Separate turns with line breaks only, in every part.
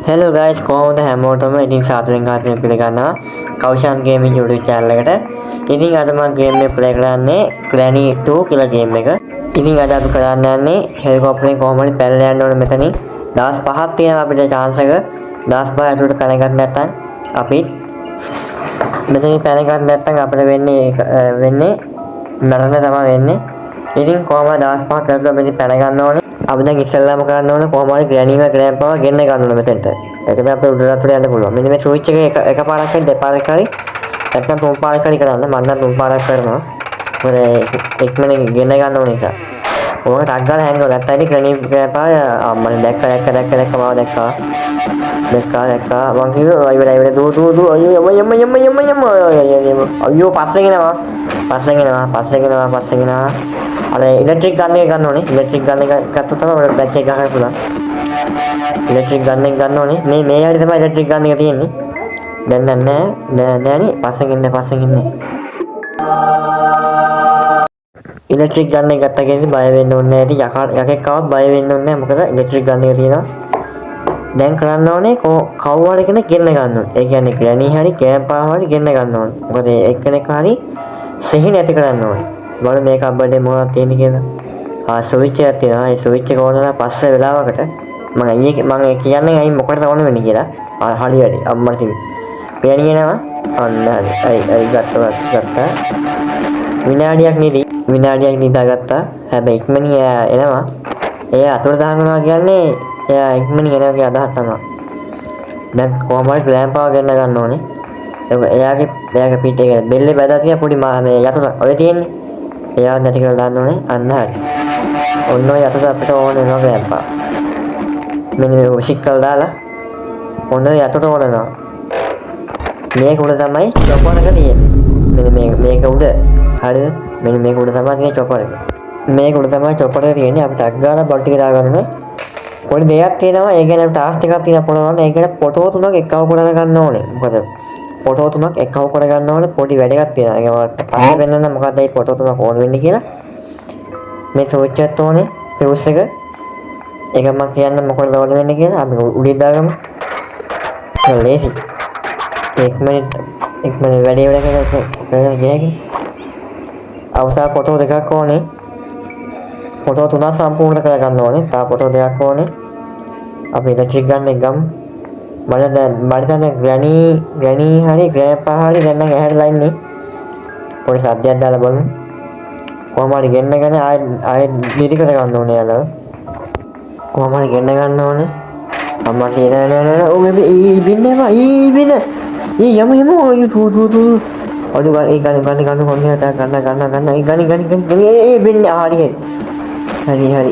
Hello guys කොහොමද හැමෝටම ඉතින් සාදරයෙන් ආත්මයෙන් පිළිගන්නවා කෞෂාන් ගේමින් YouTube channel එකට. ඉතින් අද මම ගේම් එක ප්ලේ කරන්නේ Granny 2 කියලා ගේම් එක. ඉතින් අද අපි කරන්න යන්නේ හෙලිකොප්ටරෙන් කොහොම හරි පැනලා යන්න ඕනේ මෙතනින්. දවස් 5ක් තියෙනවා අපිට chance එක. දවස් 5 ඇතුළත පැන ගන්න නැත්නම් අපි මෙතනින් පැන ගන්න නැත්නම් අපිට වෙන්නේ මරණ තමයි වෙන්නේ. ඉතින් කොහොමද දවස් 5ක් ඇතුළත මෙතනින් පැන ගන්න ඕනේ. අපි දැන් ඉස්සෙල්ලාම කරන්න ඕනේ කොහොම හරි ග්‍රැනීව ග්‍රෑන්ඩ්පාව ගෙන්න ගන්න ඕනේ මෙතෙන්ට. ඒකද අපේ උඩරට යන්න පුළුවන්. මෙන්න මේ ස්විච් එක එකපාරක් හරි දෙපාරක් හරි නැත්නම් තුන් පාරක් හරි කරන්න. මම නම් තුන් පාරක් කරනවා. මොකද ඉක්මනින් ගෙන්න ගන්න ඕනේ එක. ඕක ටක් ගාලා හැංගුවා. නැත්නම් ඉතින් ග්‍රැනී ග්‍රෑන්ඩ්පාව මම දැක්කා මාව දැක්කා. මං කිව්වා ඉවරයි දූ අයියෝ පස්සෙන් එනවා. අර ඉලෙක්ට්‍රික් ගන්න එක ගන්න ඕනේ. ඉලෙක්ට්‍රික් ගන්න එක ගත්තොත් තමයි අපිට බැච් එක ගන්න පුළුවන්. ඉලෙක්ට්‍රික් ගන්න එක ගන්න ඕනේ. මේ හැටි තමයි ඉලෙක්ට්‍රික් ගන්න එක තියෙන්නේ. දැන් නෑනේ පස්සෙන් ඉන්නේ. ඉලෙක්ට්‍රික් ගන්න එක ගත්තා කියන්නේ බය වෙන්න ඕනේ නැහැ. යකෙක් ආවත් බය වෙන්න ඕනේ නැහැ. මොකද ඉලෙක්ට්‍රික් ගන්න එක තියෙනවා. දැන් කරන්න ඕනේ කවුරු හරි කෙනෙක් ගෙන්න ගන්න ඕනේ. ඒ කියන්නේ ග්‍රැනි හරි ගෑම්පා හරි ගෙන්න ගන්න ඕනේ. මොකද එක්කෙනෙක් හරි සිහි නැති කරන්න ඕනේ. බලන්න මේ කබ්බඩේ මොනවද තියෙන්නේ කියලා. ස්විච් එකක් තියෙනවා. ඒ ස්විච් එක ඕන නම් පස්සේ වෙලාවකට මම කියන්නේ අයි මොකටද ඕන වෙන්නේ කියලා. හරි වැඩි අම්මට කිව්වේ. පියණියනවා අන්න හරි ගත්තා. විනාඩියක් නිදාගත්තා. හැබැයි ඉක්මනින් එනවා. එයා අතුරු දානවා කියන්නේ එයා ඉක්මනින් එනවා කියන අදහස තමයි. දැන් කොහොම හරි ග්‍රෑන්ඩ්පාව ගෙන්න ගන්න ඕනේ. එයාගේ පිටේ බෙල්ලේ බැදලා තියෙන පොඩි මේ යතුර ඔය තියෙන්නේ. එයාව නැති කරලා දාන්න ඕනේ. අන්න හරි. ඔන්න ඔය යතුර අපිට ඕන වෙනවා ග්‍රෑන්ඩ්පා. මෙන්න මේ විසිකල් දාලා ඔන්න ඔය යතුර ඕනනවා. මේක උඩ තමයි චොපර් එක තියෙන්නේ. මෙන්න මේක උඩ. හරිද? මෙන්න මේක උඩ තමයි තියෙන්නේ චොපර් එක. මේක උඩ තමයි චොපර් එක තියෙන්නේ. අපිට අක් ගාලා බොල් ටික දාගන්න පොඩි දෙයක් තියෙනවා. ඒ කියන්නේ ටාස්ක් එකක් තියෙනවා පොළවන්න. ඒ කියන්නේ ෆොටෝ 3ක් එකව කරලා ගන්න ඕනේ. මොකද ෆොටෝ 3ක් එකව කර ගන්න ඕනේ පොඩි වැඩ එකක් තියෙනවා. ඒක මට පස්සේ වෙනනම් මොකක්ද මේ ෆොටෝ 3ක් ඕන වෙන්නේ කියලා. මේ ස්විච් එකත් ඕනේ. ෆියුස් එක. ඒක මම කියන්න මොකටද ඕන වෙන්නේ කියලා. අපි උඩින් දාගමු. ලේසි. 1 මිනිත් වැඩි කරලා ගියාගෙන. අවසාන ෆොටෝ දෙකක් ඕනේ. ෆොටෝ 3ක් සම්පූර්ණ කර ගන්න ඕනේ. තා ෆොටෝ දෙකක් ඕනේ. අපි ඉලෙක්ට්‍රික් ගන්න එක ගමු. මට දැන් ග්‍රැනි හරි ග්‍රෑන්ඩ්පා හරි දැන් නම් ඇහැරලා ඉන්නේ. පොඩි සද්දයක් දාලා බලමු. කොහොම හරි ගෙන්නගෙන ආයෙ නිදි කර ගන්න ඕනේ යාළුවා. කොහොම හරි ගෙන්න ගන්න ඕනේ. අම්මා කියනවා ඔව් ඉබින්නවා ඉබින. යමු දූ. අද ගන්න කොන්නේ හදා ගන්න ඒ ඉබින්නේ හරි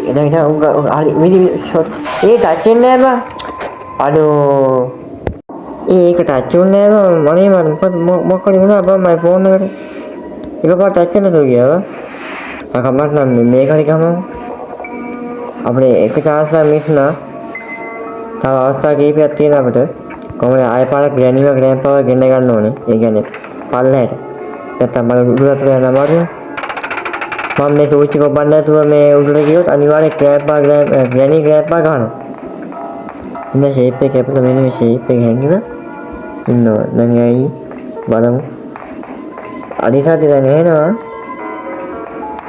එදා හරි විදි ෂොට් ටච් වෙන්නේ නැහැ බා. අඩෝ ඒක ටච් වුණේ නැහැ මම මොකද වුණා බා මගේ ෆෝන් එකට එකපාර ටච් වෙනද ගියා. කමක් නැහැ මේක හරි ගමු. අපේ එක chance එක මිස් නා. තව අවස්ථා කීපයක් තියෙනවා අපිට. කොහොමද ආයෙ පාරක් ග්‍රැනිව ග්‍රෑන්ඩ්පාව ගෙන්න ගන්න ඕනේ. ඒ කියන්නේ පල්ලෙහාට. නැත්තම් මම උඩට යනවා මාරු. මම මේ ස්විච් එක ඔබන්න නැතුව මේ උඩට ගියොත් අනිවාර්යෙන් ග්‍රැනි ග්‍රෑන්ඩ්පා ගන්නවා. ඉන්න ෂේප් එක අපිට මෙන්න මේ ෂේප් එක හැංගිලා ඉන්නවා. දැන් ඇයි බලමු. අදිසාති දැන් එනවා.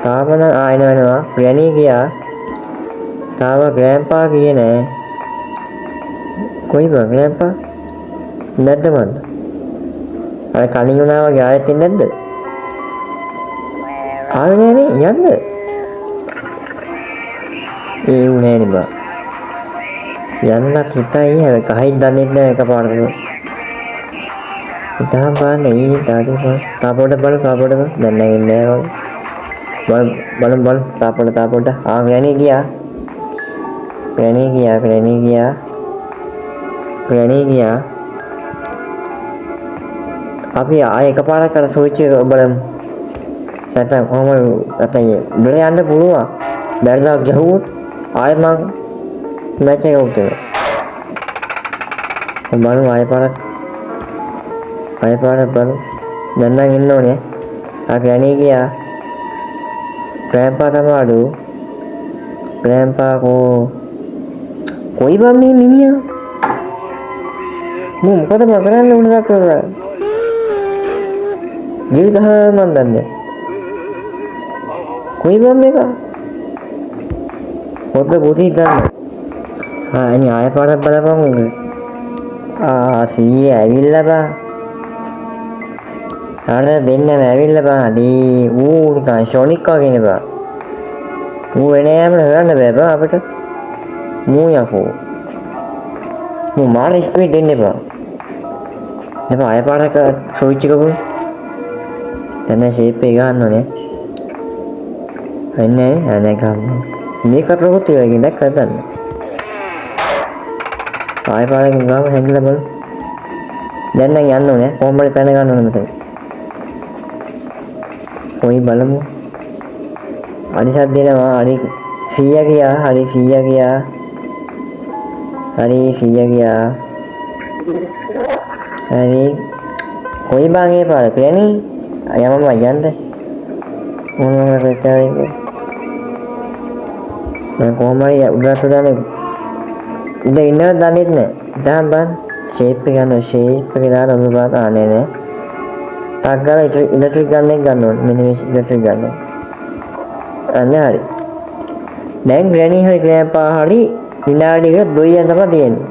තාම එනවා. ග්‍රැනි ගියා. තාම ග්‍රෑන්ඩ්පා ගියේ නෑ. කොයි බං ග්‍රෑන්ඩ්පා? නැද්ද මන්ද? අර කණින් උනා වගේ ආයෙත් ඉන්නේ නැද්ද? ආවේ නෑනේ යන්න. ඒ උනේ නේ බං. යන්නත් හිතයි හැබැයි කහින් දන්නේ නැහැ එකපාරටම. ඉතින් බලන්න ඊ ඩාඩි තාපොඩ දැන් නැගින්නේ නැහැ බලමු තාපොඩ ග්‍රැනි ගියා. අපි ආයෙ එකපාරක් අර ස්විච් එක බලමු. නැත්නම් කොහමද නැත්නම් බල යන්න පුළුවන්. බැලලා ගහුවොත් ආයෙ මං මැච් එක උත්තර. බලමු ආයෙ පාරක් බලමු. දැන් නම් ඉන්න ඕනේ. ග්‍රැනි ගියා. ග්‍රෑන්ඩ්පා තමයි අඩු. ග්‍රෑන්ඩ්පා කොයි බම් මේ මිනිහා මොකද මම කරන්නේ උණක් කරලා ගිල් ගහලා මන් දන්නේ කොයි බම් එක පොත පොතේ දාන්න අනේ ආය පාරක් බලපන් සීයේ ඇවිල්ලා බා අර දෙන්නම ඇවිල්ලා බා දී ඌ නිකන් ෂොනික් වගේ නේ බා ඌ එනේ යන්න හොයන්න බෑ බා අපිට මූ යකෝ මූ මාර ස්පීඩ් දෙන්න බා දැන් ආය පාරක ස්විච් එක ගොනු දැන් ෂේප් එක ගන්න ඕනේ එන්නේ අනේ ගන්න මේක කරගොත් ඒකෙන් දැක් කරන්න ආය පාරකින් ගාව හැංගිලා බලන්න දැන් නම් යන්න ඕනේ කොහොමද පැන ගන්න ඕනේ මෙතන කොයි බලමු අනිසත් දෙනවා හරි 100 ගියා හරි 100 ගියා හරි 100 ගියා හරි කොයි බාගේ පාර කියන්නේ යමම යන්න මොනවා කරේද මම කොහොමද උඩට දාන්නේ උඩ ඉන්නවද දන්නේ නැහැ දැන් බං ෂේප් එක ගන්න ෂේප් එක දාලා ඔබ බලන්න ආනේ නේ ටක් ගාලා ඉලෙක්ට්‍රික් ගන්න එක ගන්න ඕනේ මෙන්න මේ ඉලෙක්ට්‍රික් ගන්න අනේ හරි දැන් ග්‍රැනි හරි ග්‍රෑන්පා හරි විනාඩියක 2ක් තමයි තියෙන්නේ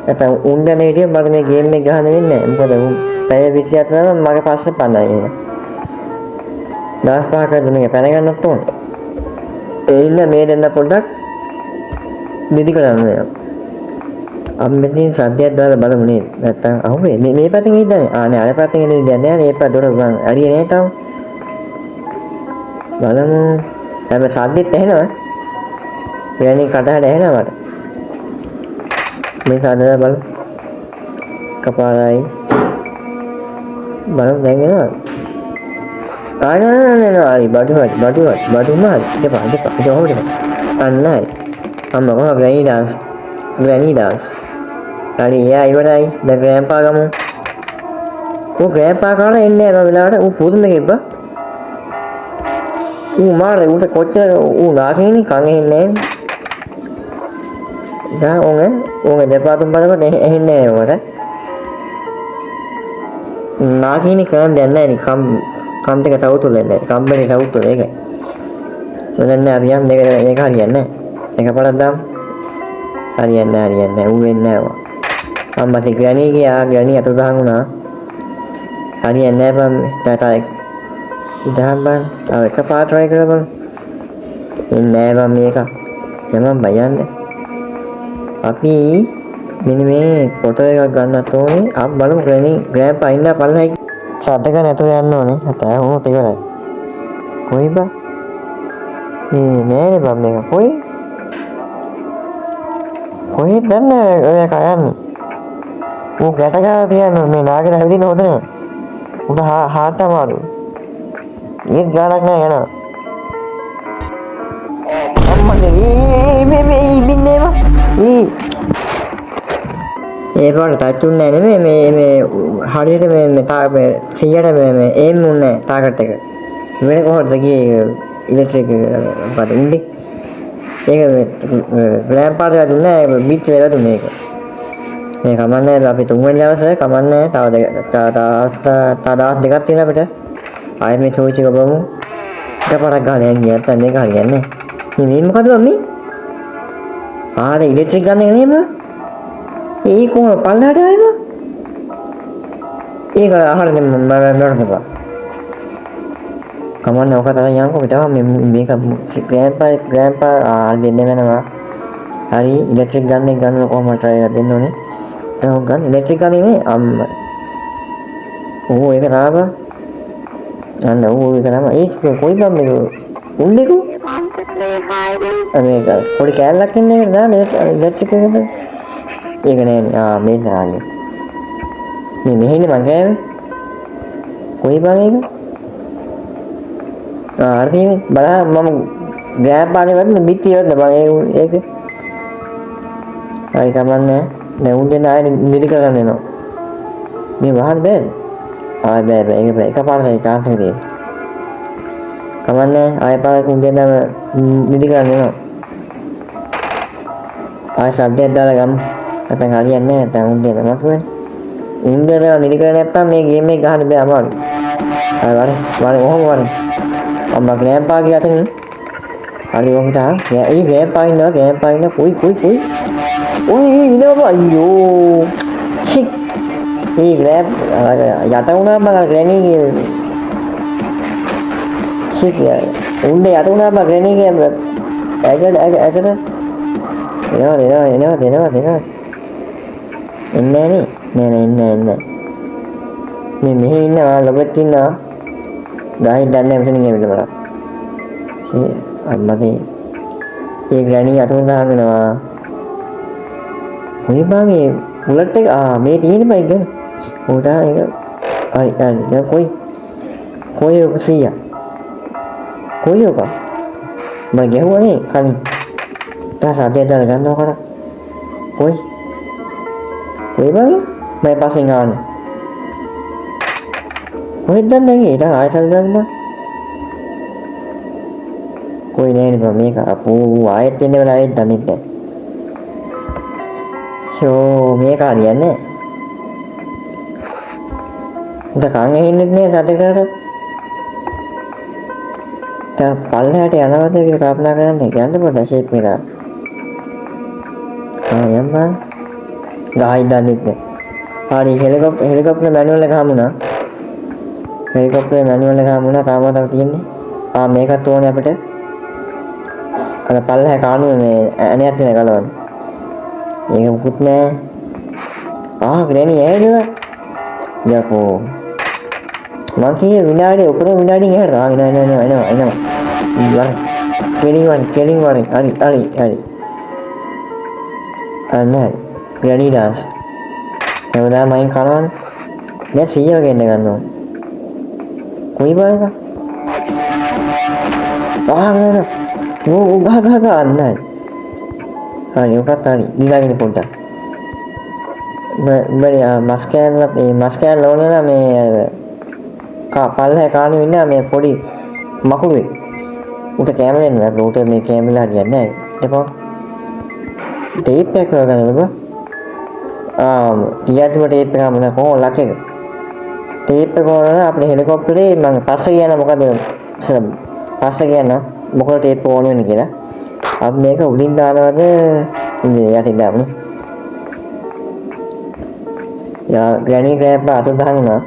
නැත්නම් උන් දැන හිටිය මට මේ ගේම් එක ගහන්න වෙන්නේ නැහැ මොකද උන් පැය 24ම මගේ පස්සේ පන්නයි දවස් 5ක් දුන්නේ පැන ගන්නත් ඕනේ ඒ ඉන්න මේ දෙන්න පොඩ්ඩක් නිදි කරන්න වෙනවා අපි මෙතන සද්දයක් දාලා බලමු නේද නැත්තම් අහුවේ මේ පැත්තෙන් ඉඳන්නේ ආනේ අර පැත්තෙන් ඉඳන් ඉඳන්නේ නැහැ මේ පැත්ත දොර මං ඇරියේ නෑ තාම බලමු හැබැයි සද්දෙත් ඇහෙනවා يعني කටහඬ ඇහෙනවා මට මේ සද්ද බලමු කපාරයි බලමු දැන් එනවා ආනනනනයි බඩුම දෙපා කොහොමද අන්නයි අම්මා කොහොමද ග්‍රැනි ඩාන්ස් හරි එයා ඉවරයි දැන් ග්‍රෑන්පා ගමු ඌ ග්‍රෑන්පා කාලා එන්නේ නැහැ වෙලාවට ඌ පුදුම ගෙබ්බා ඌ මාරේ ඌට කොච්චර ඌ නාගේනේ කන් එන්නේ නැහැ ඕගේ දෙපා තුන් බලවත් එන්නේ නැහැ උකට නාගේනේ කන් දෙන්නේ නැහැ කන් දෙක තවුතුලේ නැහැ කම්බරේ තවුතුලේ ඒකයි මොනන්නේ අපි යම් මේක හරියන්නේ නැහැ එක පාරක් දාමු හරියන්නේ ඌ වෙන්නේ නැහැ අම්මා ග්‍රැනි ගියා ග්‍රැනි අත දහන් වුණා හරියන්නේ නැහැ බම් තාතා ඉදහම් බන් තව එක පාර try කරලා බලමු එන්නේ නැහැ බම් මේක යමම් බයන්නේ අපි මෙන්න මේ ෆොටෝ එකක් ගන්නත් ඕනේ අපි බලමු ග්‍රෑන්පා ඉන්න පල්ලයි සද්දක නැතුව යන්න ඕනේ නැත්නම් වුණොත් ඉවරයි කොයි බා නෑනේ බම් මේක කොහෙද දන්නේ ඔය කයන්නේ ඌ ගැට ගාලා තියන්නේ මේ නාගෙන හැවිදින්න හොඳ නෑ උඩ හාට අමාරු ඒත් ගානක් නෑ යනවා අම්මනේ මේ ඉන්නේ ඒ පාර ටචුන්නේ නෑ මේ හරියට මේ 100ට මේ එම් උන්නේ ටාගට් එක වෙන කොහොමද ගියේ ඉලෙක්ට්‍රික් බඩ උන්නේ ඒක ග්‍රෑන්ප් පාට වැදුන්නේ බිත් වැදුන්නේ ඒක මේ කමන්නේ අපි තුන්වෙනි දවසේ කමන්නේ තව දවස් දෙකක් තියෙනවා අපිට ආයෙ මේ ස්විච් එක බලමු එකපාරක් ගහලා යන් ගියා නැත්නම් මේක හරියන්නේ නැහැ මේ මොකද මම්මි ආද ඉලෙක්ට්‍රික් ගන්න එක නේද ඒ කොහොම පල්ලහට ආයෙම ඒක අහන්න මම නරකපා කමන්න ඔක තමයි යන්කෝ පිටව මේක ග්‍රෑන්පා දෙන්න වෙනවා හරි ඉලෙක්ට්‍රික් ගන්න කොහොමද try එකක් දෙන්න ඕනේ දැන් ගන්න ඉලෙක්ට්‍රික් ගන්නේ නේ අම්මා ඕ ඒක තාපා අන්න ඕ ඒක තමයි ඒක කොයි බම් මේක උන්නේකෝ මේක පොඩි කෑල්ලක් ඉන්නේ නේද ඉලෙක්ට්‍රික් එකකට ඒක නෑ මේ නාලේ මේ මෙහෙනේ මං ගෑවේ කොයි බම් ඒක හරි බලන්න මම ග්‍රෑන්පානේ වදින බිත්තිය වදින බං ඒක හරි කමන්නේ දැන් උන් දෙන්න ආයෙ නිදි කරගන්න එනවා මේ වහන්න බෑද ආයෙ බෑ ඒක එකපාරට කාන්ත එකේ කමන්නේ ආයෙ පාරක් උන් දෙන්නම නිදි කරගන්න එනවා ආයෙ සද්දයක් දාලා ගමු නැත්නම් හරියන්නේ නැහැ. නැත්නම් උන්දේ තමයි කියන්නේ. උන්දේ නිදි කරේ නැත්නම් මේ ගේම් එක ගහන්න බෑ අමාරුයි. වරේ ඔහොම වරේ. අම්මා ග්‍රෑන්පා ගිය අතන හරි වහුට ඒ ග්‍රෑන්පා ඉන්නවා කුයි ඔයි ඉනවා අයියෝ ෂික් ඒ ග්‍රෑප් යට වුණා බං ග්‍රෑනීගේ ෂික් උන්දේ යට වුණා බං ග්‍රෑනීගේ ඇගට එනවා එන්නේ නෑ මේ මෙහෙ ඉන්නවා ලොබෙත් ඉන්නවා ගායි දන්නේ මෙතනින් එවිල බලන්න ඒ අම්මගේ ඒ ග්‍රෑනී අතුරු දාගෙනවා කොයි බාගේ බුලට් එක මේ තියෙන බයික් ගන්න උඩ ඒක අයි දැන් කොයි ඔක 100 කොයි ඔක මම ගැහුවනේ කලින් තාසාදේ දාලා ගන්නව කරා කොයි බාගේ මම පස්සෙන් ආන්නේ කොහෙද දන්නේ ඒක ආයෙත් හදන්න කොයි නෑනේ බා මේක අපෝ ආයෙත් එන්න වෙලා ආයෙත් දන්නේ නැහැ ෂෝ මේක හරියන්නේ නැහැ කං ඇහින්නේ නැහැ සතේකට තා පල්ලයට යනවද කියලා කල්පනා කරන්න යන්න පොඩ්ඩක් ෂේප් එක යම්බා ගායි දන්නේ නැහැ හරි හෙලිකොප්ටර් මැනුවල් එක හමුණා හෙලිකොප්ටරේ මැනුවල් එක හමුණා තාමත් තියෙන්නේ මේකත් ඕනේ අපිට අර පල්ලෙහා කානුවේ මේ ඇණයක් තියෙන ගලවන්න ඒක මුකුත් නෑ ග්‍රෑනි ඇහෙනවා යකෝ මං කියේ විනාඩි උපර විනාඩියෙන් එහාට එනවා කෙලින් වරෙන් හරි අන්න ග්‍රෑනි ඩාන්ස් එවදා මයින් කරවන්නේ දැන් 100 ගෙන්න ගන්නවා කොයි බායක ගන්න අන්නයි හරි ඔකත් හරි නිදාගෙන පොඩ්ඩක් මස් කෑල්ල ඕනේ නම් මේ පල්ලෙහා කාණු ඉන්න මේ පොඩි මකුළුවේ උට කැම දෙන්න බෑ උට මේ කැමලා හරියන්නේ නැහැ එපා ටේප් එක ගන්නද බා ටියට්ම ටේප් එක හම්බුනා කොහොම ලක් එක ටේප් එක ඕන අපේ හෙලිකොප්ටරේ මම පස්සේ ගියා මොකද පස්සේ ගියා මොකද ටේප් ඕන වෙන්නේ කියලා අපි මේක උඩින් දානවද යටින් දාමු යා ග්‍රෑනි ග්‍රෑප් අත දානවා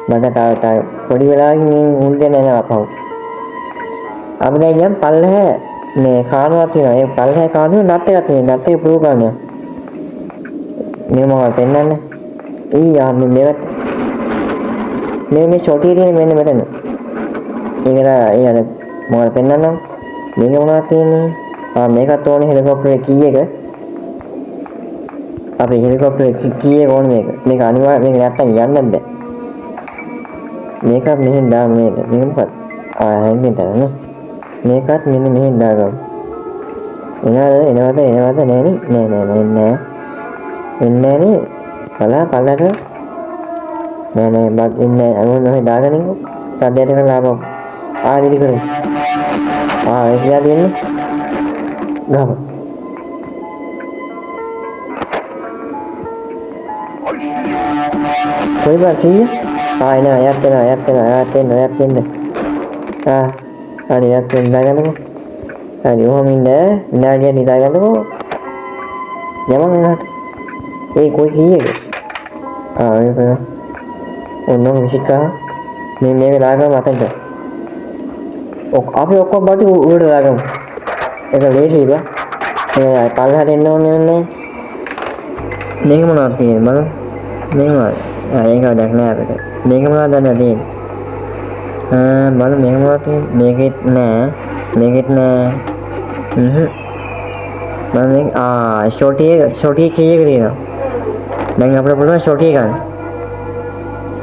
මට තාම පොඩි වෙලාවකින් උන්දේ නෑ අපහු අපි දැන් යම් පල්ලෙහා මේ කානුවක් තියෙනවා ඒ පල්ලෙහා කානුවේ නට් එකක් තියෙනවා නට් එක පුරු කරන්නේ මේ මොකක්ද පෙන්නන්නේ ඊ මේවත් මේ ෂොටි තියෙන මෙන්න මෙතන ඒකද ඒ අර මොකක්ද පෙන්නන්නේ මේක මොනවද තියෙන්නේ මේකත් ඕනේ හෙලිකොප්ටරේ කී එක අපේ හෙලිකොප්ටරේ කී එක ඕනේ මේක අනිවාර්ය මේක නැත්තම් යන්න බෑ මේක මෙහෙන් දාන්න මේක මොකක්ද හැංගෙන්න නේ මේකත් මෙන්න මෙහෙන් දාගමු එනවද නෑ එන්නේ නේ පල්ලට නෑ බත් ඉන්නේ අනුන් ඔහෙ දාගනින්කෝ සද්දයට කරලා ආපහු දිලි කරමු ඒ කියා දෙන්නේ ගම කොයි බාසිය එනවා යත් වෙන්න හරි යත් වෙන්න දාගන්නකෝ හරි ඔහොම ඉන්න විනාඩියක් නිදාගන්නකෝ යමන් එහාට ඒ කොයි කීයේද ඒක ඔන්න විසිකා මේක දාගමු අතට අපි ඔක්කොම බටි උඩට දාගමු ඒක ලේසියි බා ඒ පල්ලෙහාට එන්න ඕනේ මේක මොනවද තියෙන්නේ බලමු මේක ඒක වැඩක් නෑ අපිට මේක මොනවද දැන් තියෙන්නේ බලමු මේක මොනවද තියෙන්නේ මේකෙත් නෑ බලමු මේක ෂොටි කීයක තියෙනවා දැන් අපිට පුළුවන් ෂොටි ගන්න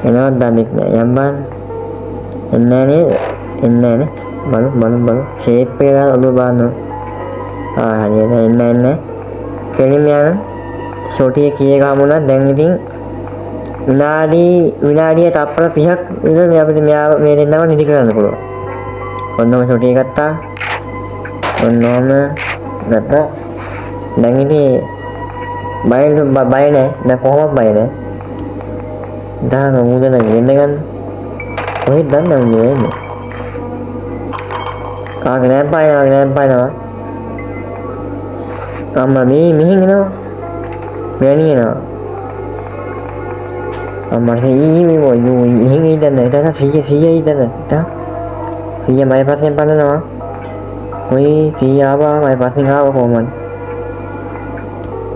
එනවත් දන්නේ නෑ යම් බං එන්නේ නේද බලමු ෂේප් එක දාලා ඔළුව බලන්න හරියට එන්න කෙලින්ම යන ෂොටි කීයක හමුණා දැන් ඉතින් විනාඩිය තප්පර 30ක් විතර අපිට මේ දෙන්නව නිදි කරන්න පුළුවන්. ඔන්නම ෂොටි එක ගත්තා. ඔන්නම ගත්තා. දැන් ඉතින් බය නෑ. දැන් කොහොමද බය නෑ. දාන මුදල ගෙන්න ගන්න. කොහෙද දන්නේ මුදල එන්නේ. ආගෙන පායනවා. අම්මා මෙහෙන් එනවා. මෙහෙන් එනවා. අම්මා මේ වෝ මෙහෙන් ඉඳන් ඊට සීය ඉඳන් තා. සීය මයි පස්සෙන් පන්නනවා. කොයි සීය ආවා මයි පස්සෙන් ආව කොහමද?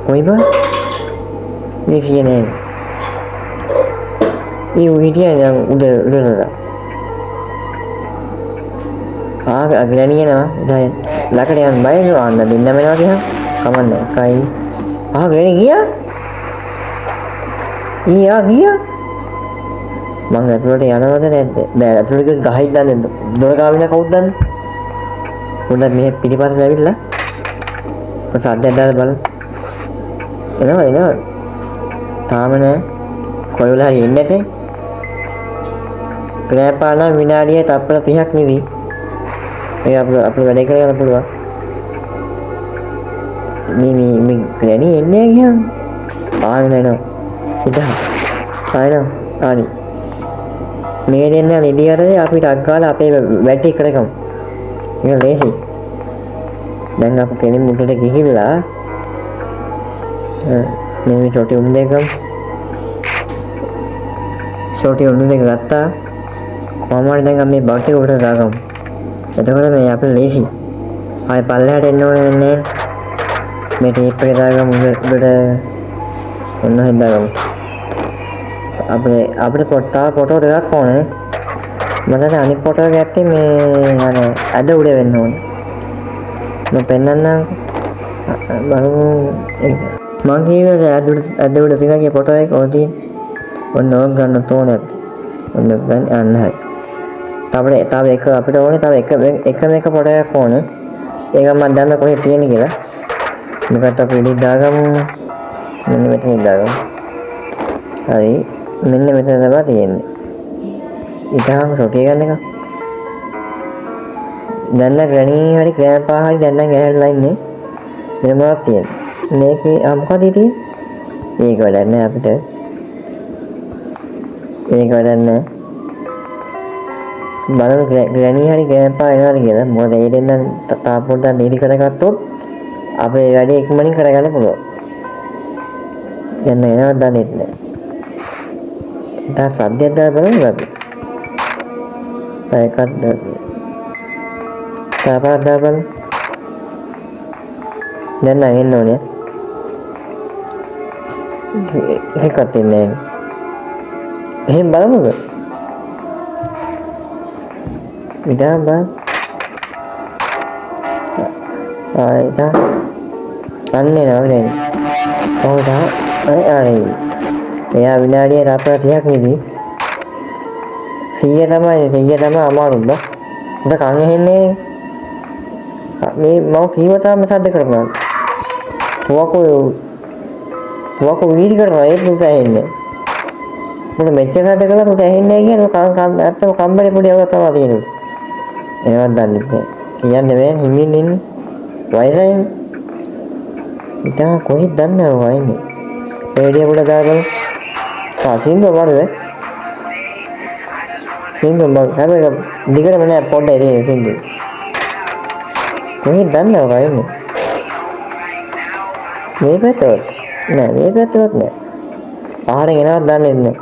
කොයි බා? මේ සීය නෑ. ඒ උහිටියා දැන් උඩට. ග්‍රැනියනවා දැන් ලකට යන්න බයද ආන්න දෙන්න වෙනවා කියහම කමන්නේ කයි ග්‍රැනි ගියා මං ඇතුළට යනවද නැද්ද බෑ ඇතුළට ගහයි දන්නේ දොර ගාවින කවුද දන්නේ උඩ මේ පිටිපස්සට ඇවිල්ලා සද්දයක් දාලා බලන්න එනවා තාම නෑ කොයිවල හරි එන්නේ නැතේ ග්‍රෑපානා විනාඩිය තප්පර 30ක් නෙවි ඒ අපේ වැඩේ කරගන්න පුළුවන්. මේ ග්‍රැනි එන්නේ ගියාම ආයෙ නෑ. ඉතින් ආයෙ මේ දෙන්න නිදියරේ අපිට අග්ගාලා අපේ වැඩේ කරගමු. ඒක ලේසි. දැන් අපි කෙනෙක් මුටට ගිහිල්ලා මේ චොටි උන් දෙකම ගත්තා. කොහමද දැන් අපි බටේ උඩට දාගමු. එතකොට මේ අපේ ලේසි. ආයෙ පල්ලෙහාට එන්න ඕනේ වෙන්නේ. මේ ටේප් එක දාගමු උඩට. ඔන්න හදාගමු. අපිට ෆොටෝ දෙකක් ඕනේ. මට අනිත් ෆොටෝ එක ඇත්තේ මේ අද උඩ වෙන්න ඕනේ. මම පෙන්නන්නම්. බලමු. මං කියවේ අද උඩ තියන ෆොටෝ එක ඕදී. ඔන්න ඕක ගන්න තෝනේ. ඔන්න ගන්න අන්න හරි. තව එක අපිට ඕනේ තව එක ෆොටෝ එකක් ඕනේ. ඒක මම දන්න කොහෙද තියෙන්නේ කියලා. මේකට අපි ඉඩි දාගමු. මෙන්න මෙතන දාගමු. හරි. මෙන්න මෙතන තමයි තියෙන්නේ. ඊටාම ෆොටෝ ගන්න එක. දැන් ග්‍රැනි හරි ග්‍රෑන්පා හරි දැන් නම් ඇහැරලා ඉන්නේ. මෙන්න මොකක්ද තියෙන්නේ. මේකේ මොකද තියෙන්නේ? ඒක වැඩක් නෑ අපිට. ඒක වැඩක් නෑ. බලමු ග්‍රැනි හරි ග්‍රෑන්පා එනවාද කියලා. මොකද ඒ දෙන්න තාපොඩ්ඩක් නීති කරගත්තොත් අපේ වැඩේ ඉක්මනින් කරගන්න පුළුවන්. දැන් එනවද දන්නේ නැහැ. දැන් සද්දයක් දාලා බලමු අපි. ඒකත් තාපා දාපන්. දැන් නම් එන්න ඕනේ. ඒකත් ඉන්නේ. එහෙන් බලමුද? ඉතින් බා ආයිතා අන්නේ නෝනේ කොහොමද ආයි එයා විනාඩිය රාත්‍රී 30ක් නෙදී 100 තමයි අමාරුද උඩ කන් ඇහෙන්නේ මේ මම කීවතාවම සද්ද කරනවා තුවකෝ වීදි කරනවා ඒක උට ඇහෙන්නේ මොකද මෙච්චර සද්ද කළා උට ඇහෙන්නේ නැහැ කියන ඇත්තම කම්බරේ පොඩි අවුවක් තමයි තියෙන්නේ ඒවත් දන්නේ නැහැ කියන්නේ මේ හිමින් ඉන්නේ වයිරයින් ඉතින් කොහෙද දන්නේ වයින්නේ රේඩියෝ වල දාගන්න සින්දු වරද සින්දු මම හැබැයි දිගටම නෑ පොඩ්ඩයි ඉතින් සින්දු කොහෙද දන්නේ වයින්නේ මේ පැත්තට නෑ පහරෙන් එනවත් දන්නේ නැහැ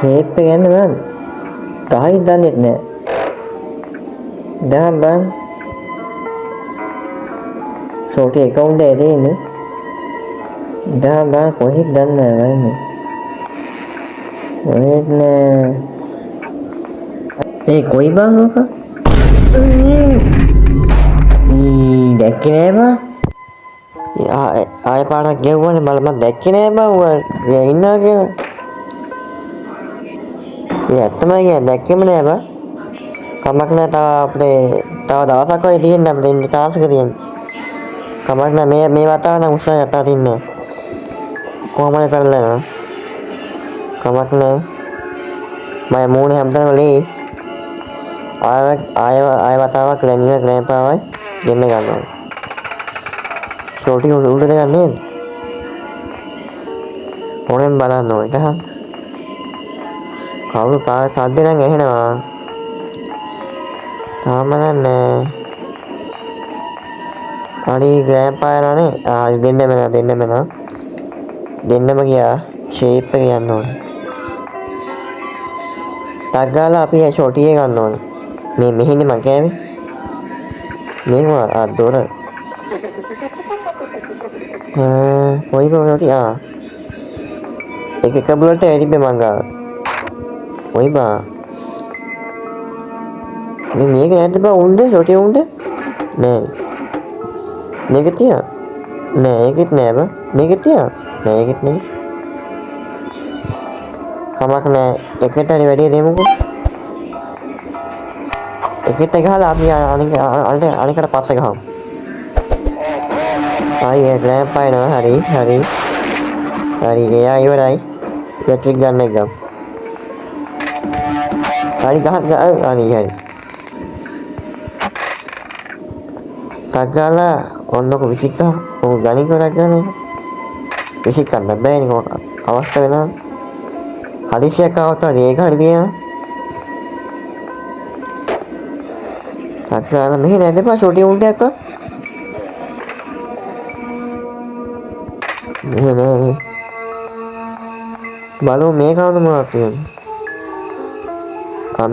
හේප් එක යන්නේ බලන්න ගහයි දන්නේ නැහැ දැන් බලන්න සෝටි account එකේ තියෙන්නේ දැන් බලන්න කොහෙද දන්නේ වයින්නේ කොහෙද නෑ ඒ කොයි බං ඔක දැක්කේ නෑ බං ආයෙ පාරක් ගෙවුවනේ මම දැක්කේ නෑ බං ඉන්නවා කියලා ඒ ඇත්තමයි කියන්නේ දැක්කෙම නෑ බං කමක් නෑ තව දවසක් ඔය තියෙන්න අපිට ඉන්න ටාස්ක් එක තියෙන්න කමක් නෑ මේ වතාව නම් උත්සාහය අතාරින්නේ කොහොමද කරලා යනවා කමක් නෑ මම මූණ හැමදාම ලේ ආය වතාවක් ලැබුණා ග්‍රෑන්පාවයි දෙන්න ගන්නවා ෂෝටි උඩට ගන්නේ ඕනෙන් බලන්න ඕනේ තහ. කවුරු කාගේ සද්ද නම් ඇහෙනවා. තාම නැහැ. හරි ග්‍රෑන්පා යනනේ. දෙන්නම ගියා. ෂේප් එක යන්න ඕනේ. ටක් ගාලා අපි ෂොටි එක ගන්න ඕනේ. මේ මෙහිනේ මං කෑවේ. මේක දොර. කොයි බෝලටි එක බුලට් එක තිබ්බේ මං ගාව. කොයි බා. මේක නැද්ද බා උන්ද ෂොටි උන්ද? නෑ. මේක තියා. නෑ ඒකෙත් නෑ බා. මේක තියා. නෑ ඒකෙත් නෑ. කමක් නෑ. එකට හරි වැඩි දෙමුකෝ. එකට ගහලා අපි අනිකට පස්සේ ගහමු. ආයේ ග්‍රෑන්පා එනවා. හරි. එයා ඉවරයි. ඉලෙක්ට්‍රික් ගන්න එක ගමු. හරි. ටක් ගාලා ඔන්නක විසිකා. ඔක ගණන් කරක් ගන්න. විසිකන්න බෑනේ කොහොම අවස්ථාව වෙනවා. හදිසියක් ආවොත් ඒක හරි දිනවා. ටක් ගාලා මෙහෙ නැද්ද බා ෂොටි උන්ටයක් ආ. මෙහෙ නෑ. බලමු මේ කවුද මොනවද තියෙන්නේ.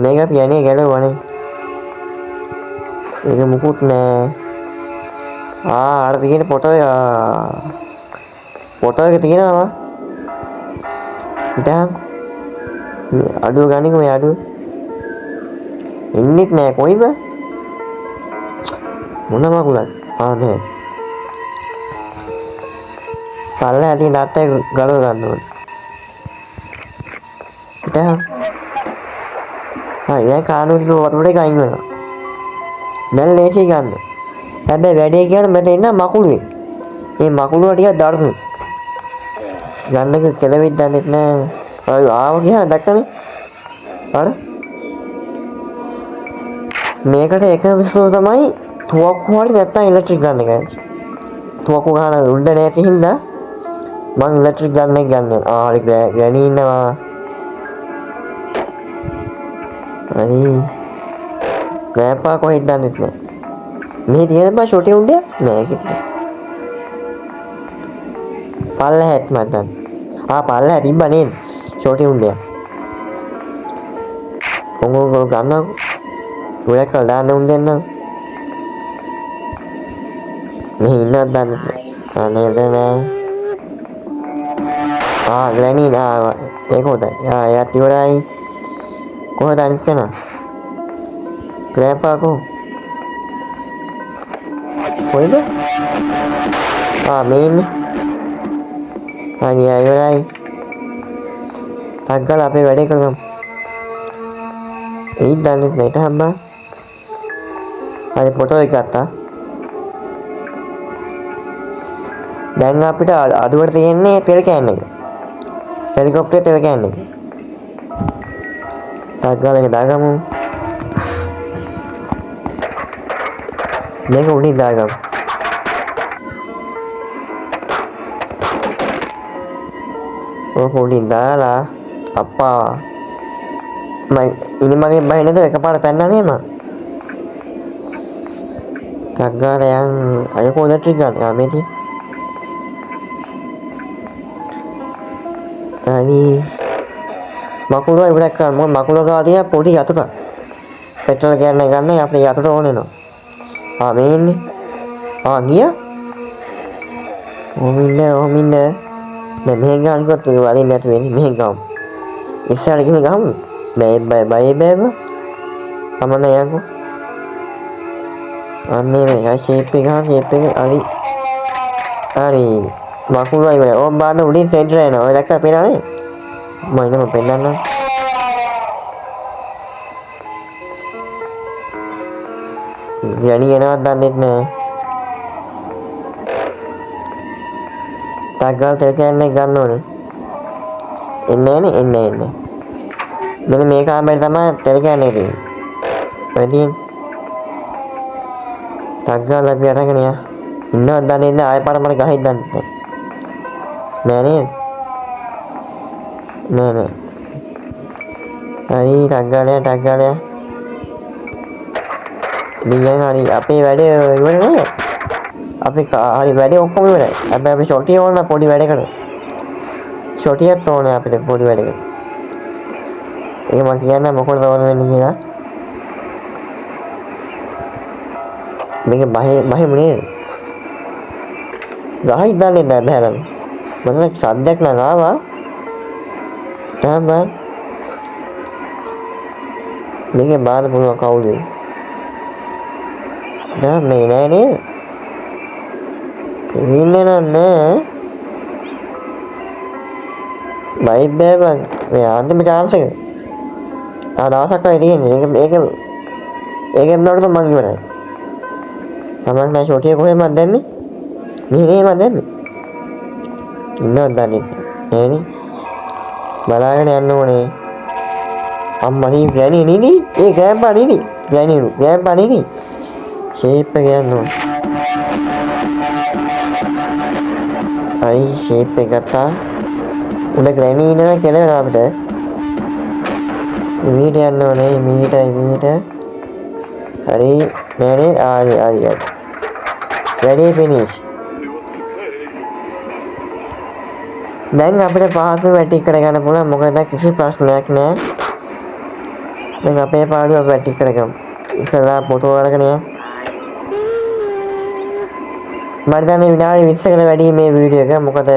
මේක පියන්නේ ගැලවුවානේ. ඒක මුකුත් නෑ. අර තියෙන ෆොටෝ එක තියෙනවා. ඉතින් අඩුව ගන්නකෝ මේ අඩුව. ඉන්නෙත් නෑ කොයිද? මොන මගුලක්? නෑ. පල්ලා ඇති නැත්තේ ගලව ගන්න ඕනේ. ඉතින් දැන් කානුත් වතුරේ ගයින් වෙනවා. දැන් ලේසි ගන්න. හැබැයි වැඩේ කියන්නේ මට එන්න මකුළුවේ. මේ මකුළුව ටික දරුණු. ගන්නක කෙලෙවිත් දන්නෙත් නෑ. ඔය ආව ගියා දැක්කනේ. අර මේකට එක විශ්ව තමයි තුවක්කු හරි නැත්නම් ඉලෙක්ට්‍රික් ගන්න එකයි. තුවක්කු ගන්න උඩ නැති හින්දා මං ඉලෙක්ට්‍රික් ගන්න එක ගන්න. හරි ග්‍රැනි ඉන්නවා. හරි. ග්‍රෑන්පා කොහෙද දන්නෙත් නෑ. මේ තියෙන බා ෂොටි උණ්ඩය නෑ කිව්ද. පල්ලෙහාත් මතන්. පල්ලෙහා තිබ්බ නේද ෂොටි උණ්ඩය. කොහොමද ගන්නව? ගොඩක් කල් දාන්න උන් දෙන්න. මේ ඉන්නවත් දන්නෙත් නෑ. නේද නෑ. ග්‍රැනි ඒක හොඳයි. එයාත් ඉවරයි. කොහොමද අනිත් කෙනා? ග්‍රෑන්පා කොයිද? මේ ඉන්නේ. හරි ඉවරයි. ටක් ගාලා අපේ වැඩේ කරගමු. ඒත් දන්නෙත් නෑ හම්බා. හරි ෆොටෝ එක ගත්තා. දැන් අපිට අදුවට තියෙන්නේ තෙල් කෑන් එක. හෙලිකොප්ටරේ තෙල් කෑන් එක. ටක් ගාලා ඒක දාගමු. මේක උඩින් දාගමු. ඕක උඩින් දාලා අප්පා මගේ බහිනද එකපාරට පැන්නා නේ මං. ටක් ගාලා යන් අය කොහෙද ට්‍රික් ගන්න. මේ තියෙන්නේ. හරි. මකුළුව ඉවරක් කරන්න. මොකද මකුළුව ගාව තියෙන පොඩි යතුරක්. පෙට්‍රල් ගෑන්න ගන්න අපේ යතුර ඕන වෙනවා. මේ ඉන්නේ. ගියා. ඔහොම ඉන්න. දැන් මෙහෙන් ගන්නකොත් වදින්න නැතු වෙන්නේ. මෙහෙන් ගමු. ඉස්සරහට ගිහින් ගමු. බය බෑව. අමන යන්කෝ. අන්නේ මේ ෂේප් එක හරි. මකුළුව ඉවරයි. ඕම් බාන්න උඩින් සෙන්ටර් එනවා. ඔය දැක්කා පේනවනේ. මම ඉන්නම පෙන්නන්නම්. ග්‍රැනි එනවත් දන්නෙත් නෑ. ටක් ගාලා තෙල් කෑන් එක ගන්න ඕනේ. එන්නේ. මෙන්න මේ කාමරේ තමයි තෙල් කෑන් එක තියෙන්නේ. ඔය තියෙන්නේ. ටක් ගාලා අපි අරගෙන යන්න. ඉන්නවත් දන්නේ නෑ. ආයෙ පාර මට ගහෙත් දන්නේ නෑ නේද? නෑ. හරි ටක් ගාලා. දිගින් හරි අපේ වැඩේ ඉවර නෑ. අපි හරි වැඩේ ඔක්කොම ඉවරයි. හැබැයි අපි ෂොටිය ඕන පොඩි වැඩකට. ෂොටියක් ඕනේ අපිට පොඩි වැඩකට. ඒක මම කියන්න මොකටද ඕන වෙන්නේ කියලා. මේක බහෙම නේද? ගහයි දන්නේ නැහැ බහැලම. මොන සද්දයක් නම් ආවා. තමයි. මේක බාද පුළුවන් කවුද? දැන් මේ නෑ නේද? ඉන්නේ නෑ. බයි බෑබන් මේ අන්තිම chance එක. ආ දවසක් වගේ තියෙන්නේ. ඒක මනෝට මං ඉවරයි. සමහරවිට මම ෂොටිය කොහෙමද දැම්මේ? මෙහෙමද දැම්මේ? ඉන්නවද දන්නේ නෑනේ. බලාගෙන යන්න ඕනේ. අම්මනි ගෑණි නෙනි. ඒ ගෑම්පා නෙනි. ගෑම්පා නෙනි. ෂේප් එක යන්න ඕනේ. අයි ෂේප් එක ගත්තා. උඩ ග්‍රෑණි ඉන්නවා කියලා අපිට. ඉමීට යන්න ඕනේ. ඉමීට. හරි නෑනේ. හරි. වැඩේ ෆිනිෂ්. දැන් අපිට පහසු වැටි කරගන්න පුළුවන්. මොකද කිසි ප්‍රශ්නයක් නෑ. දැන් අපේ පාඩුව වැටි කරගමු. ඉතලා ෆොටෝ අරගෙන යන්න. මම දැන් විනාඩි 20කට වැඩි මේ වීඩියෝ එක. මොකද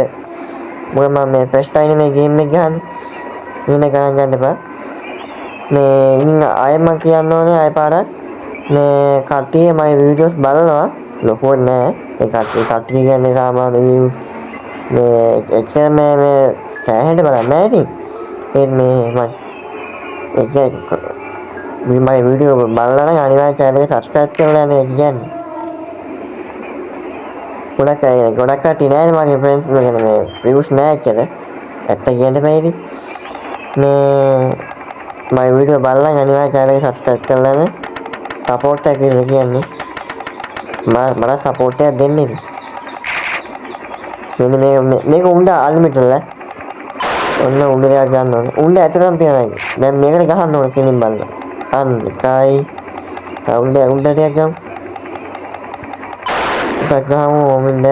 මම මේ ෆස්ට් ටයිම් මේ ගේම් එක ගහන්නේ. ඉන්න ගණන් එපා. මේ ඉන්න අය මම කියන්න ඕනේ අය පාරක්. මේ කට්ටිය මගේ වීඩියෝස් බලනවා. ලොකෝ නෑ. ඒ කට්ටිය කියන්නේ සාමාන්‍ය views මේ එච්චර මේ සෑහෙන්න බලන්නේ නැහැ ඉතින්. ඒත් මේ මම මගේ වීඩියෝ බලලා නම් අනිවාර්යෙන් channel එක subscribe කරලා යන්න කියන්නේ. ගොඩක් කට්ටිය නෑනේ මගේ friends මේ views නෑ එච්චර. ඇත්ත කියන්න බෑනේ. මේ මගේ වීඩියෝ බලලා අනිවාර්යෙන් channel එක subscribe කරලා යන්න. support එක කියන්නේ. මට support එකක් දෙන්න ඉතින්. මෙන්න මේක උණ්ඩ අල්මිටල. ඔන්න උණ්ඩ දෙයක් ගන්න ඕනේ. උණ්ඩ ඇතුළම තියනවා. දැන් මේකට ගහන්න ඕනේ කෙලින් බලන්න. අන්න එකයි. උණ්ඩ ටිකක් ගමු. ටිකක් ගමු ඕමින්ද.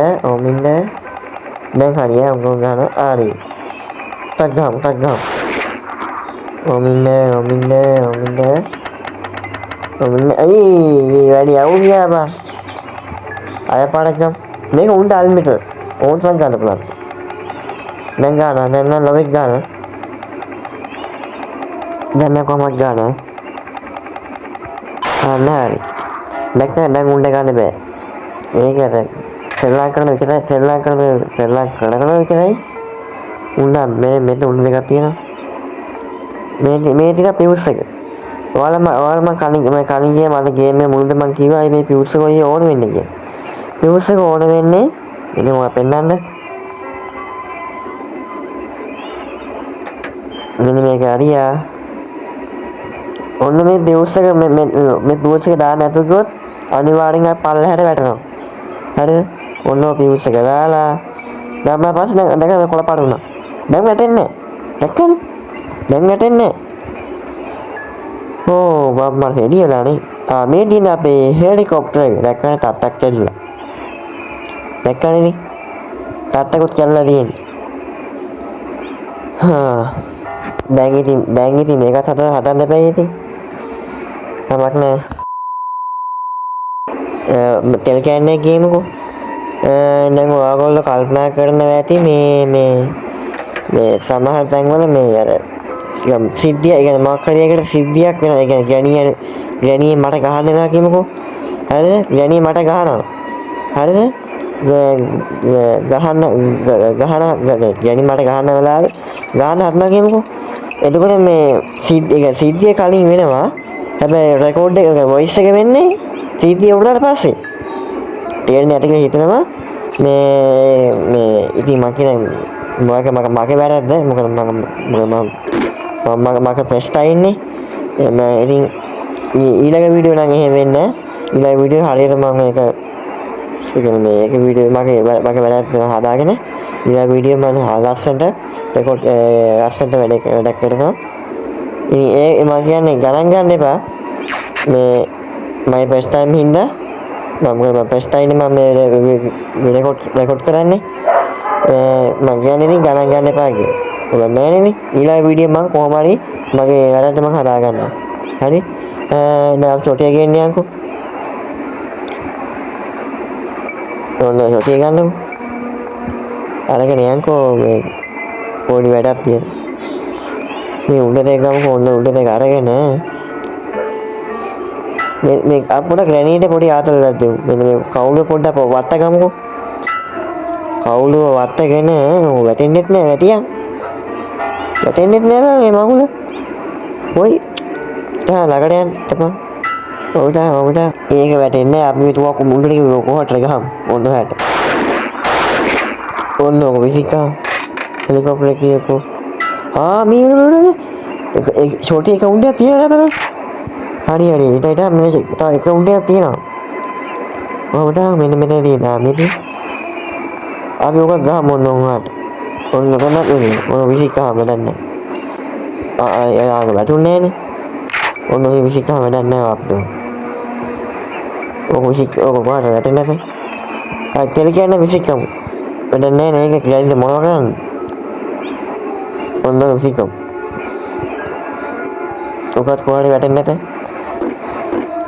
දැන් හරිය උණ්ඩ ගන්න. හරි. ටිකක් ගමු. ඕමින්ද. අයි වැඩි අවු ගියා බා. අය පාරක් ගමු. මේක උණ්ඩ අල්මිටල. ඕන් තරම් ගන්න පුළුවන්. දැන් නම් ලොවෙක් ගන්න. දැන් කොහමද ගන්න? හරි. දැන් උණ්ඩ ගන්න බෑ. ඒකද සෙල්ලම් කරන විතරයි. උණ්ඩ මෙතන උණ්ඩ දෙකක් තියෙනවා. මේ ටික පියුස් එක. ඔයාලා කලින් ගේම් එක මුලද මම කිව්වා මේ පියුස් එක ඔය ඕන වෙන්නේ කියලා. පියුස් එක ඕන වෙන්නේ ඉතින් මම පෙන්නන්න. මෙන්න මේක හරියා. ඔන්න මේ පියුස් එක මේ පියුස් එක දාන්න නැතුව ගියොත් අනිවාර්යෙන් පල්ලෙහාට වැටෙනවා. හරිද? ඔන්න පියුස් එක දාලා දැම්මම පස්සේ දැන් කොළ පාට වුණා. දැන් වැටෙන්නේ නැහැ. දැක්කනේ? දැන් වැටෙන්නේ නැහැ. ඕ මම හෙඩියලානේ. මේ දින අපේ හෙලිකොප්ටර් එක දැක්කනේ තට්ටක් කැඩිලා. දැක්කනේ තට්ටකුත් කැඩලා තියෙන්නේ. දැන් ඉතින් මේකත් හදන්න බෑ ඉතින්. කමක් නැහැ. තෙල් කෑන්නේ ගේමුකෝ. දැන් ඔයගොල්ලෝ කල්පනා කරනවා ඇති මේ සමහර තැන්වල මේ අර සිද්ධිය ඒ කියන්නේ මොකක් හරි එකකට සිද්ධියක් වෙනවා. ඒ කියන්නේ ගැණියේ මට ගහන්න වෙනවා කියමුකෝ. හරිද? ගැණියේ මට ගහනවා. හරිද? ගැණි මට ගහන්න වෙලාවේ ගහන්න හදනවා කියමුකෝ. එතකොට මේ සිද්ධිය කලින් වෙනවා. හැබැයි රෙකෝඩ් එක වොයිස් එක වෙන්නේ සිද්ධිය උඩට පස්සේ. තේරෙන්නේ නැති කියලා හිතනවා. මේ ඉතින් මම කියන්නේ මගේ වැරද්ද. මොකද මම ප්‍රෙස්ටා ඉන්නේ. ඉතින් ඊළඟ වීඩියෝ නම් එහෙම වෙන්නේ නැහැ. ඊළඟ වීඩියෝ හරියට මම මේක ඒ කියන්නේ මේක වීඩියෝ මගේ වැඩක් හදාගෙන ඊළඟ වීඩියෝ මම ලස්සනට රෙකෝඩ් ලස්සනට වැඩක් කරනවා. ඉතින් මම කියන්නේ ගණන් ගන්න එපා. මේ මම ෆස්ට් ටයිම් හින්දා මම ෆස්ට් ටයිම් මම මේ රෙකෝඩ් කරන්නේ. මම කියන්නේ ඉතින් ගණන් ගන්න එපා කියලා. ඔබ නෑනේ ඊළඟ වීඩියෝ මම කොහොම හරි මගේ වැඩට මම හදා ගන්නවා. හරි? දැන් චොටිය ගේන්න යන්කෝ. ඔන්න චොටිය ගන්නකෝ. අරගෙන යන්කෝ මේ පොඩි වැඩක් තියෙනවා. මේ උඩ දෙක ගමු ඔන්න උඩ දෙක අරගෙන මේ අපුණ ග්‍රැනීට පොඩි ආතලයක් දෙමු. මෙන්න මේ කවුල පොඩ්ඩක් වට ගමුකෝ. කවුලුව වටගෙන වැටෙන්නෙත් නෑ වැටියන්. වැටෙන්නෙත් නෑ මේ මගුල. කොයි? තා ළඟට යන්න එපා. ඔව්ද ඒක වැටෙන්නේ අපි මෙතුවක් මුල්ලට කොහොටට ගහමු. ඔන්න හැට. ඔන්න ඔක විසිකා. හෙලිකොප්ටර් එකකෝ. මේ ඒක ෂෝටි එක උණ්ඩයක් තියෙනවා නේද? හරි ඊට මේ තව එක උණ්ඩයක් තියෙනවා. ඔව්ද මෙන්න මෙතන තියෙනවා මෙතන. අපි ඔක ගහමු ඔන්න උන්හාට. ඔන්න කොහොමද වෙන්නේ? ඔය විසිකා වැඩන්නේ. යාග වැටුන්නේ නෑනේ. ඔන්න ඔය විසිකා වැඩක් නෑ අප්පෝ. ඔක කොහාට වැටෙන්නේ නැත. තෙල කියන්නේ විසිකමු. වැඩක් නෑ මේක ග්‍රැන්ඩ් මොනවා කරන්නේ? ඔන්න විසිකමු. ඔකත් කොහාට වැටෙන්නේ නැත.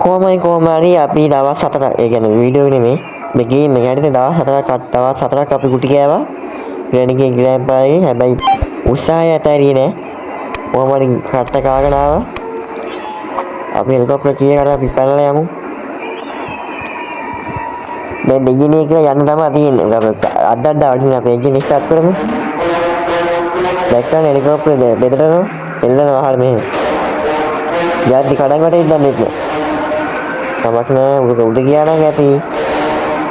කොහොම හරි අපි දවස් 4ක් ඒ කියන්නේ වීඩියෝ නෙමෙයි මේ ගේම් එක හරියට දවස් 4ක් අපි කුටි කෑවා. ග්‍රැන්ඩ්ගේ ග්‍රෑන්ඩ්පාගේ හැබැයි උත්සාහය ඇතරියේ නෑ. කොහොම හරි කට්ට කාගෙන ආවා. අපි හෙලිකොප්ටර් කීයකට අපි පැනලා යමු. දැන් දෙගිනේ කියලා යන්න තමයි තියෙන්නේ. අද්දද්ද වටින අපි එන්ජින් ස්ටාර්ට් කරමු. දැක්කම හෙලිකොප්ටර් දෙදට එල්ලන වහල් මෙහෙ. යද්දි කඩන් වටේ ඉඳන්නෙත් නෑ. තමක් නෑ උඩ ගියා නම් ඇති.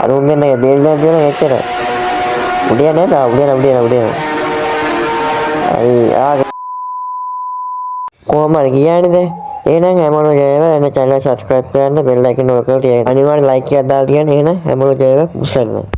අර උන් මෙන්න බේල් එකක් දෙන එච්චර. උඩ යන්නේ නැහැ උඩ යන. හරි කොහොම හරි කියන්නේ දැන්. එහෙනම් හැමෝම ජයව එන channel subscribe කරන්න bell icon ඔය කරලා තියන්න. අනිවාර්යෙන් like එකක් දාලා තියන්න. එහෙනම් හැමෝම ජයව උස්සන්න.